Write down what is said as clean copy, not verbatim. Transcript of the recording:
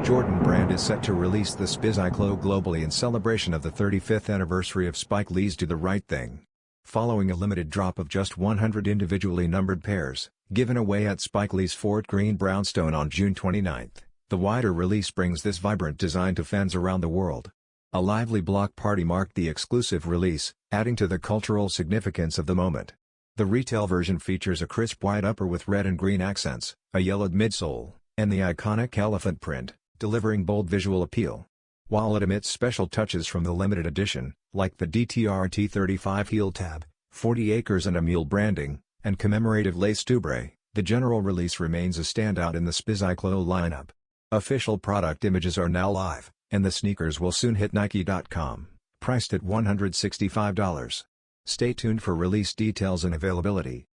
Jordan Brand is set to release the Spizike Low globally in celebration of the 35th anniversary of Spike Lee's Do the Right Thing. Following a limited drop of just 100 individually numbered pairs, given away at Spike Lee's Fort Greene brownstone on June 29, the wider release brings this vibrant design to fans around the world. A lively block party marked the exclusive release, adding to the cultural significance of the moment. The retail version features a crisp white upper with red and green accents, a yellowed midsole, and the iconic elephant print, delivering bold visual appeal. While it omits special touches from the limited edition, like the DTRT 35 heel tab, 40 Acres and A Mule branding, and commemorative lace dubrae, the general release remains a standout in the Spiz'ike Low lineup. Official product images are now live, and the sneakers will soon hit Nike.com, priced at $165. Stay tuned for release details and availability.